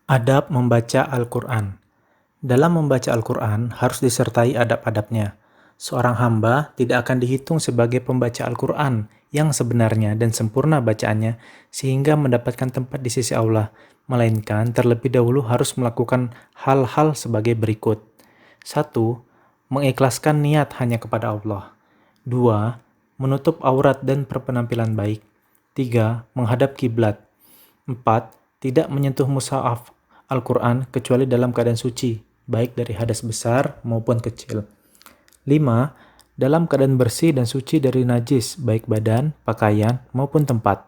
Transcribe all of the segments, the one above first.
Adab membaca Al-Quran. Dalam membaca Al-Quran harus disertai adab-adabnya. Seorang hamba tidak akan dihitung sebagai pembaca Al-Quran yang sebenarnya dan sempurna bacaannya sehingga mendapatkan tempat di sisi Allah, melainkan terlebih dahulu harus melakukan hal-hal sebagai berikut. 1. Mengikhlaskan niat hanya kepada Allah. 2. Menutup aurat dan berpenampilan baik. 3. Menghadap kiblat. 4. Tidak menyentuh mushaf Al-Quran kecuali dalam keadaan suci, baik dari hadas besar maupun kecil. 5. Dalam keadaan bersih dan suci dari najis, baik badan, pakaian, maupun tempat.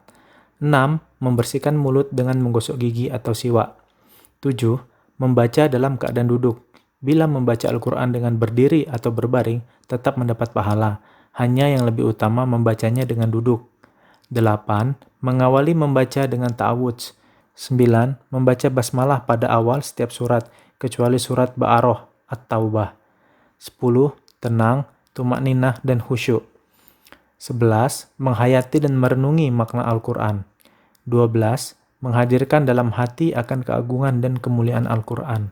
6. Membersihkan mulut dengan menggosok gigi atau siwak. 7. Membaca dalam keadaan duduk. Bila membaca Al-Quran dengan berdiri atau berbaring, tetap mendapat pahala. Hanya yang lebih utama membacanya dengan duduk. 8. Mengawali membaca dengan ta'awudz. 9. Membaca basmalah pada awal setiap surat, kecuali surat Ba'aroh at-Taubah. 10. Tenang, tumakninah, dan khusyuk. 11. Menghayati dan merenungi makna Al-Quran. 12. Menghadirkan dalam hati akan keagungan dan kemuliaan Al-Quran.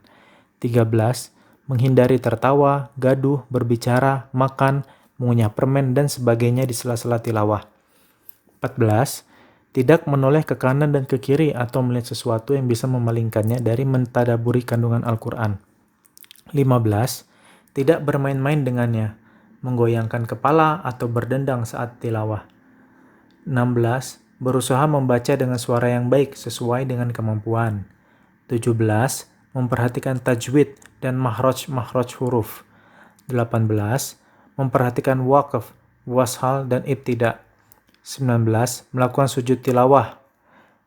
13. Menghindari tertawa, gaduh, berbicara, makan, mengunyah permen, dan sebagainya di sela-sela tilawah. 14. Tidak menoleh ke kanan dan ke kiri atau melihat sesuatu yang bisa memalingkannya dari mentadaburi kandungan Al-Quran. 15. Tidak bermain-main dengannya, menggoyangkan kepala atau berdendang saat tilawah. 16. Berusaha membaca dengan suara yang baik sesuai dengan kemampuan. 17. Memperhatikan tajwid dan makhraj huruf. 18. Memperhatikan waqaf, washal, dan ibtida'. 19. Melakukan sujud tilawah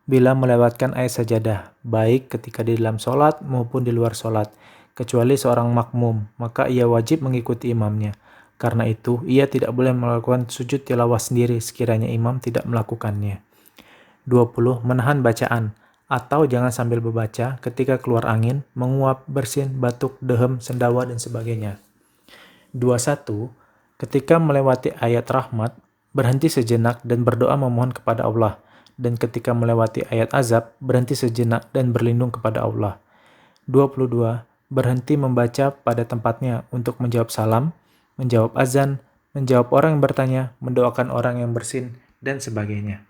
bila melewatkan ayat sajadah, baik ketika di dalam sholat maupun di luar sholat, kecuali seorang makmum, maka ia wajib mengikuti imamnya. Karena itu, ia tidak boleh melakukan sujud tilawah sendiri sekiranya imam tidak melakukannya. 20. Menahan bacaan, atau jangan sambil membaca ketika keluar angin, menguap, bersin, batuk, dehem, sendawa, dan sebagainya. 21. Ketika melewati ayat rahmat, berhenti sejenak dan berdoa memohon kepada Allah. Dan ketika melewati ayat azab, berhenti sejenak dan berlindung kepada Allah. 22. Berhenti membaca pada tempatnya untuk menjawab salam, menjawab azan, menjawab orang yang bertanya, mendoakan orang yang bersin, dan sebagainya.